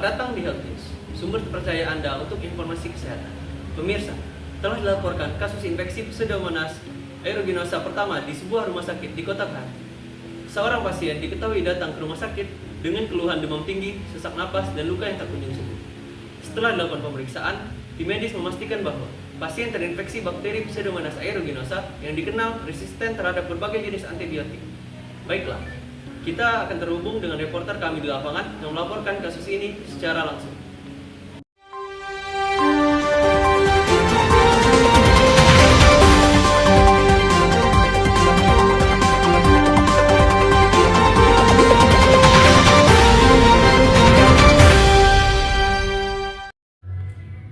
Selamat datang di Health News, sumber terpercaya Anda untuk informasi kesehatan. Pemirsa, telah dilaporkan kasus infeksi Pseudomonas aeruginosa pertama di sebuah rumah sakit di Kota Bekasi. Seorang pasien diketahui datang ke rumah sakit dengan keluhan demam tinggi, sesak napas, dan luka yang tak kunjung sembuh. Setelah dilakukan pemeriksaan, tim medis memastikan bahwa pasien terinfeksi bakteri Pseudomonas aeruginosa yang dikenal resisten terhadap berbagai jenis antibiotik. Baiklah, kita akan terhubung dengan reporter kami di lapangan yang melaporkan kasus ini secara langsung.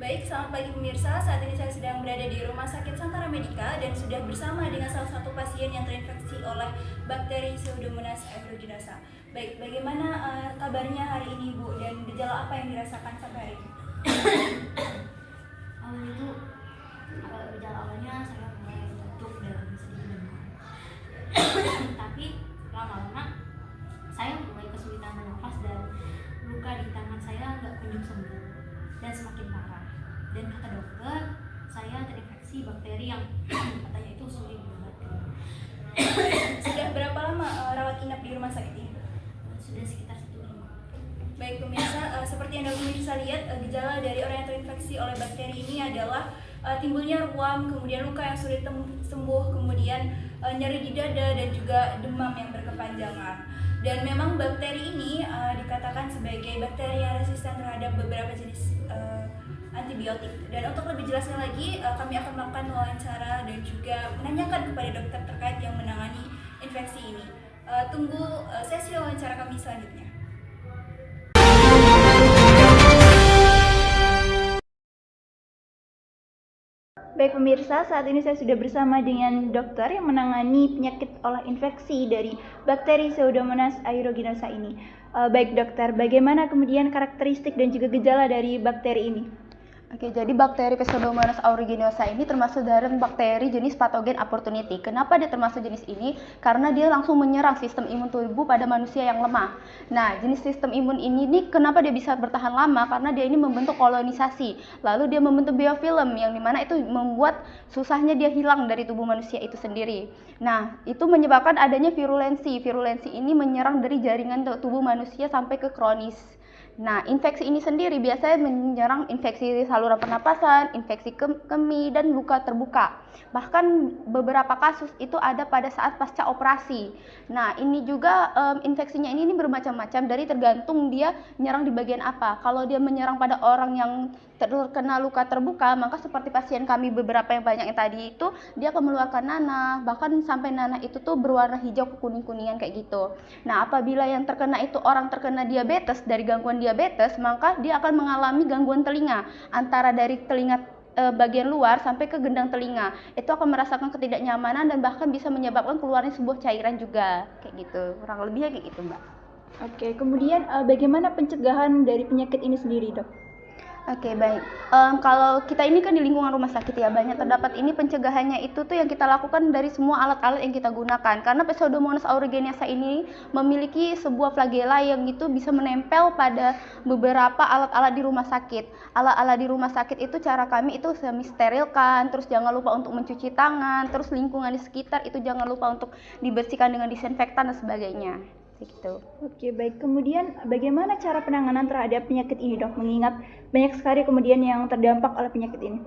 Baik, selamat pagi pemirsa. Saat ini saya sedang berada di Rumah Sakit Santara Medica dan sudah bersama dengan salah satu pasien yang terinfeksi oleh bakteri Pseudomonas aeruginosa. Baik, bagaimana kabarnya hari ini Bu dan gejala apa yang dirasakan sampai hari ini? Gejala awalnya saya mulai batuk dan sedikit demam. Tapi lama-lama saya mulai kesulitan bernafas dan luka di tangan saya nggak kunjung sembuh dan semakin parah. Dan kata dokter, saya terinfeksi bakteri yang katanya itu sulit diobati. Sudah berapa lama rawat inap di rumah sakit ini? Sudah sekitar 1 minggu. Baik pemirsa, seperti yang pemirsa lihat, gejala dari orang yang terinfeksi oleh bakteri ini adalah timbulnya ruam, kemudian luka yang sulit sembuh, kemudian nyeri di dada dan juga demam yang berkepanjangan. Dan memang bakteri ini dikatakan sebagai bakteri yang resisten terhadap beberapa jenis antibiotik. Dan untuk lebih jelasnya lagi, kami akan melakukan wawancara dan juga menanyakan kepada dokter terkait yang menangani infeksi ini. Tunggu sesi wawancara kami selanjutnya. Baik pemirsa, saat ini saya sudah bersama dengan dokter yang menangani penyakit olah infeksi dari bakteri Pseudomonas aeruginosa ini. Baik dokter, bagaimana kemudian karakteristik dan juga gejala dari bakteri ini? Oke, jadi bakteri Pseudomonas aeruginosa ini termasuk dari bakteri jenis patogen opportunity. Kenapa dia termasuk jenis ini? Karena dia langsung menyerang sistem imun tubuh pada manusia yang lemah. Nah, jenis sistem imun ini nih, kenapa dia bisa bertahan lama? Karena dia ini membentuk kolonisasi. Lalu dia membentuk biofilm yang dimana itu membuat susahnya dia hilang dari tubuh manusia itu sendiri. Nah, itu menyebabkan adanya virulensi. Virulensi ini menyerang dari jaringan tubuh manusia sampai ke kronis. Nah, infeksi ini sendiri biasanya menyerang infeksi saluran pernapasan, infeksi kemih, dan luka terbuka. Bahkan beberapa kasus itu ada pada saat pasca operasi. Nah, ini juga infeksinya ini bermacam-macam dari tergantung dia menyerang di bagian apa. Kalau dia menyerang pada orang yang terkena luka terbuka, maka seperti pasien kami beberapa yang banyak yang tadi itu, dia akan mengeluarkan nanah, bahkan sampai nanah itu tuh berwarna hijau ke kuning-kuningan kayak gitu. Nah, apabila yang terkena itu orang terkena diabetes, dari gangguan diabetes, maka dia akan mengalami gangguan telinga, antara dari telinga bagian luar sampai ke gendang telinga. Itu akan merasakan ketidaknyamanan dan bahkan bisa menyebabkan keluarnya sebuah cairan juga, kayak gitu. Kurang lebihnya kayak gitu, Mbak. Oke, kemudian bagaimana pencegahan dari penyakit ini sendiri, Dok? Oke, baik. Kalau kita ini kan di lingkungan rumah sakit ya, banyak terdapat ini pencegahannya itu tuh yang kita lakukan dari semua alat-alat yang kita gunakan. Karena Pseudomonas aeruginosa ini memiliki sebuah flagela yang itu bisa menempel pada beberapa alat-alat di rumah sakit. Alat-alat di rumah sakit itu cara kami itu semi sterilkan, terus jangan lupa untuk mencuci tangan, terus lingkungan di sekitar itu jangan lupa untuk dibersihkan dengan disinfektan dan sebagainya. Gitu. Oke, baik. Kemudian bagaimana cara penanganan terhadap penyakit ini, Dok? Mengingat banyak sekali kemudian yang terdampak oleh penyakit ini.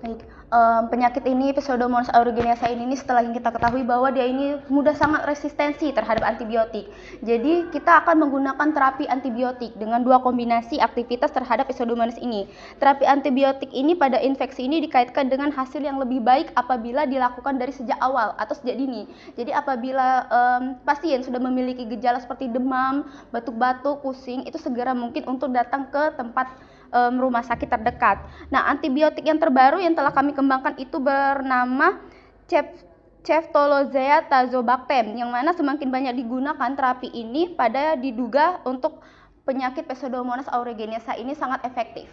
Baik, penyakit ini Pseudomonas aeruginosa ini setelah yang kita ketahui bahwa dia ini mudah sangat resistensi terhadap antibiotik. Jadi kita akan menggunakan terapi antibiotik dengan dua kombinasi aktivitas terhadap Pseudomonas ini. Terapi antibiotik ini pada infeksi ini dikaitkan dengan hasil yang lebih baik apabila dilakukan dari sejak awal atau sejak dini. Jadi apabila pasien sudah memiliki gejala seperti demam, batuk-batuk, pusing, itu segera mungkin untuk datang ke tempat rumah sakit terdekat. Nah, antibiotik yang terbaru yang telah kami kembangkan itu bernama Ceftolozea tazobactam, yang mana semakin banyak digunakan terapi ini pada diduga untuk penyakit Pseudomonas aeruginosa ini sangat efektif.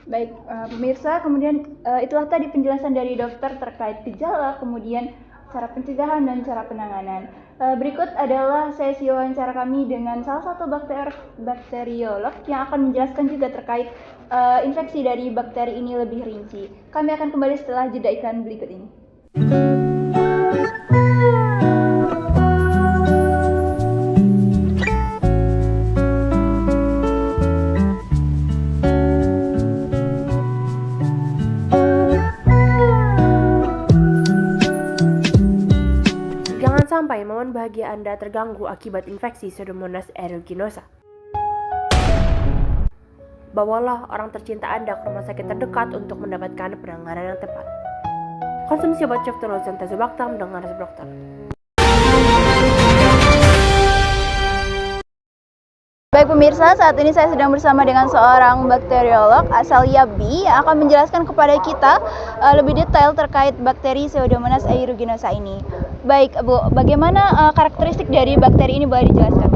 Baik, pemirsa, kemudian itulah tadi penjelasan dari dokter terkait gejala, kemudian cara pencegahan dan cara penanganan. Berikut adalah sesi wawancara kami dengan salah satu bakteriolog yang akan menjelaskan juga terkait infeksi dari bakteri ini lebih rinci. Kami akan kembali setelah jeda iklan berikut ini. Jangan sampai momen bahagia Anda terganggu akibat infeksi Pseudomonas aeruginosa. Bawalah orang tercinta Anda ke rumah sakit terdekat untuk mendapatkan penanganan yang tepat. Konsumsi obat ceftriaxone tazobactam dengan resep dokter. Baik pemirsa, saat ini saya sedang bersama dengan seorang bakteriolog asal YABI yang akan menjelaskan kepada kita lebih detail terkait bakteri Pseudomonas aeruginosa ini. Baik Bu, bagaimana karakteristik dari bakteri ini, boleh dijelaskan?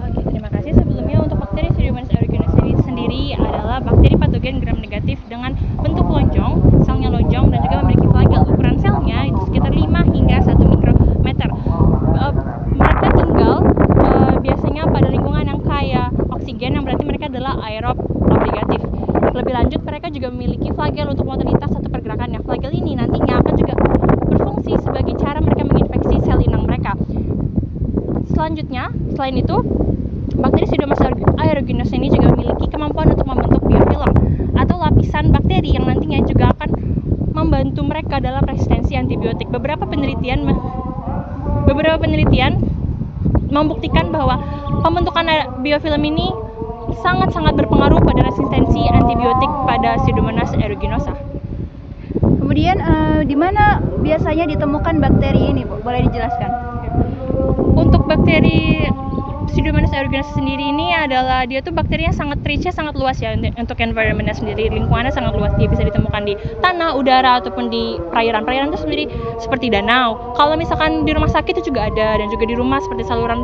Oke, terima kasih. Sebelumnya untuk bakteri Pseudomonas aeruginosa ini sendiri adalah bakteri patogen gram negatif dengan bentuk lonjong, selnya lonjong dan juga memiliki flagel. Ukuran selnya itu sekitar 5 hingga 1 mikrometer. Mereka tinggal biasanya pada lingkungan yang kaya oksigen, yang berarti mereka adalah aerob obligatif. Lebih lanjut, mereka juga memiliki flagel untuk motoritas atau pergerakannya. Flagel ini nantinya akan juga berfungsi sebagai cara mereka menginfeksi sel inang mereka. Selanjutnya, selain itu, bakteri Pseudomonas aeruginosa ini juga memiliki kemampuan untuk membentuk biofilm atau lapisan bakteri yang nantinya juga akan membantu mereka dalam resistensi antibiotik. Beberapa penelitian membuktikan bahwa pembentukan biofilm ini sangat-sangat berpengaruh pada resistensi antibiotik pada Pseudomonas aeruginosa. Kemudian di mana biasanya ditemukan bakteri ini, Bu? Boleh dijelaskan? Untuk bakteri Pseudomonas aeruginosa sendiri ini adalah dia tuh bakterinya sangat reach-nya sangat luas ya untuk environment-nya sendiri, lingkungannya sangat luas. Dia bisa ditemukan di tanah, udara ataupun di perairan. Perairan itu sendiri seperti danau. Kalau misalkan di rumah sakit itu juga ada, dan juga di rumah seperti saluran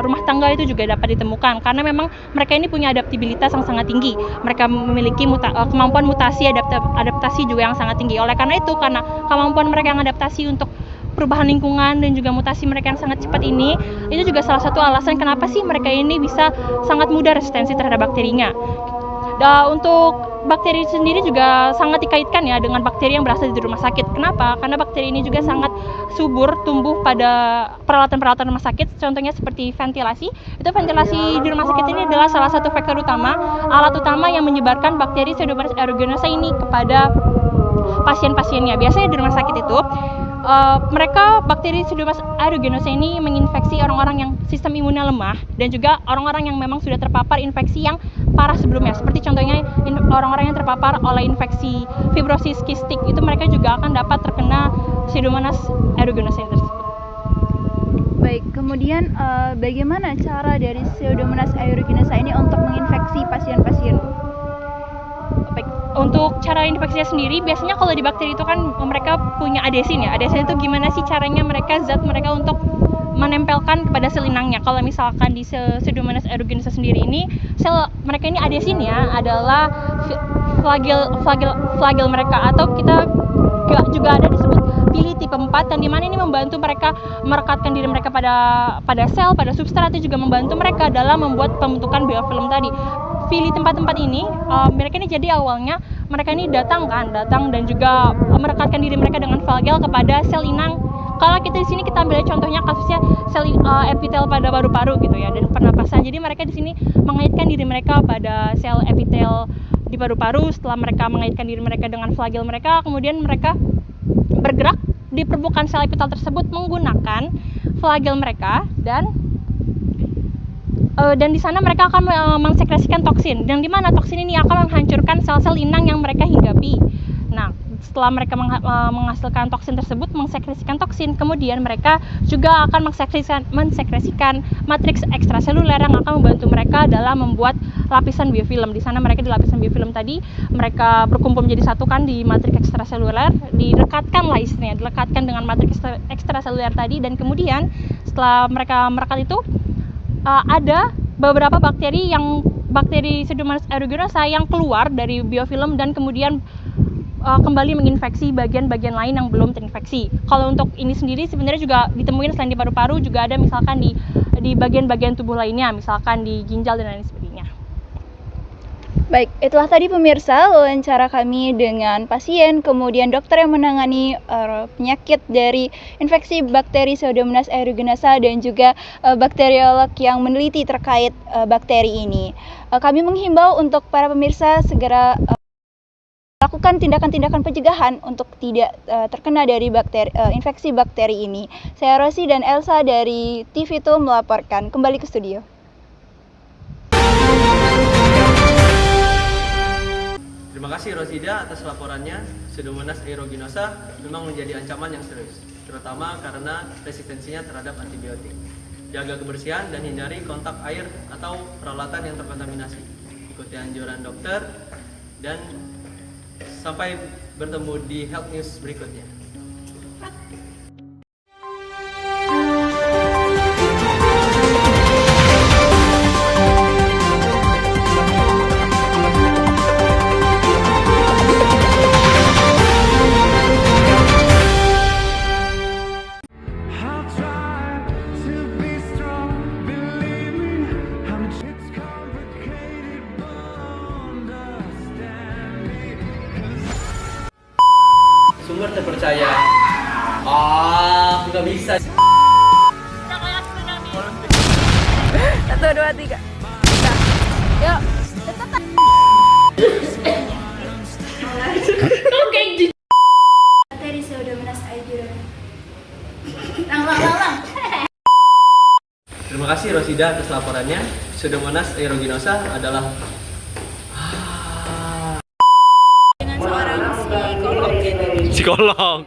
rumah tangga itu juga dapat ditemukan karena memang mereka ini punya adaptabilitas yang sangat tinggi. Mereka memiliki kemampuan mutasi adaptasi juga yang sangat tinggi. Oleh karena itu, karena kemampuan mereka yang adaptasi untuk perubahan lingkungan dan juga mutasi mereka yang sangat cepat ini, itu juga salah satu alasan kenapa sih mereka ini bisa sangat mudah resistensi terhadap bakterinya. Untuk bakteri sendiri juga sangat dikaitkan ya dengan bakteri yang berasal dari rumah sakit. Kenapa? Karena bakteri ini juga sangat subur tumbuh pada peralatan-peralatan rumah sakit. Contohnya seperti ventilasi. Itu ventilasi di rumah sakit ini adalah salah satu faktor utama, alat utama yang menyebarkan bakteri Pseudomonas aeruginosa ini kepada pasien-pasiennya. Biasanya di rumah sakit itu bakteri Pseudomonas aeruginosa ini menginfeksi orang-orang yang sistem imunnya lemah dan juga orang-orang yang memang sudah terpapar infeksi yang parah sebelumnya. Seperti contohnya orang-orang yang terpapar oleh infeksi fibrosis kistik, itu mereka juga akan dapat terkena Pseudomonas aeruginosa tersebut. Baik, kemudian bagaimana cara dari Pseudomonas aeruginosa ini untuk menginfeksi pasien-pasien? Baik, untuk cara infeksinya sendiri, biasanya kalau di bakteri itu kan mereka punya adesin ya. Adesin itu gimana sih caranya zat mereka untuk menempelkan kepada sel inangnya. Kalau misalkan di Pseudomonas aeruginosa sendiri ini, sel mereka ini adesinnya adalah flagel mereka, atau kita juga ada disebut pili tipe 4, dan dimana ini membantu mereka merekatkan diri mereka pada sel, pada substrat, itu juga membantu mereka dalam membuat pembentukan biofilm tadi. Pili tempat-tempat ini, mereka ini jadi awalnya mereka ini datang dan juga merekatkan diri mereka dengan flagel kepada sel inang. Kalau kita di sini kita ambil contohnya kasusnya sel epitel pada paru-paru gitu ya, dan pernapasan. Jadi mereka di sini mengaitkan diri mereka pada sel epitel di paru-paru. Setelah mereka mengaitkan diri mereka dengan flagel mereka, kemudian mereka bergerak di permukaan sel epitel tersebut menggunakan flagel mereka, dan di sana mereka akan mensekresikan toksin, dan di mana toksin ini akan menghancurkan sel-sel inang yang mereka hinggapi. Nah, setelah mereka menghasilkan toksin tersebut, mensekresikan toksin, kemudian mereka juga akan mensekresikan matriks ekstraseluler yang akan membantu mereka dalam membuat lapisan biofilm. Di sana mereka di lapisan biofilm tadi, mereka berkumpul menjadi satu kan di matriks ekstraseluler, dilekatkan dengan matriks ekstraseluler tadi, dan kemudian setelah mereka merekat itu, ada beberapa bakteri Pseudomonas aeruginosa yang keluar dari biofilm dan kemudian kembali menginfeksi bagian-bagian lain yang belum terinfeksi. Kalau untuk ini sendiri sebenarnya juga ditemuin selain di paru-paru juga ada misalkan di bagian-bagian tubuh lainnya, misalkan di ginjal dan lain sebagainya. Baik, itulah tadi pemirsa wawancara kami dengan pasien, kemudian dokter yang menangani penyakit dari infeksi bakteri Pseudomonas aeruginosa dan juga bakteriolog yang meneliti terkait bakteri ini. Kami menghimbau untuk para pemirsa segera lakukan tindakan-tindakan pencegahan untuk tidak terkena dari infeksi bakteri ini. Saya Rosi dan Elsa dari TV2 melaporkan. Kembali ke studio. Terima kasih Rosida atas laporannya. Pseudomonas aeruginosa memang menjadi ancaman yang serius, terutama karena resistensinya terhadap antibiotik. Jaga kebersihan dan hindari kontak air atau peralatan yang terkontaminasi. Ikuti anjuran dokter dan sampai bertemu di Health News berikutnya. Sumber terpercaya. Nggak bisa. 1, 2, 3. Yuk. Bakteri Pseudomonas aeruginosa. Lang. Terima kasih Rosida atas laporannya. Pseudomonas aeruginosa adalah Dengan seorang psikolog. psikolog.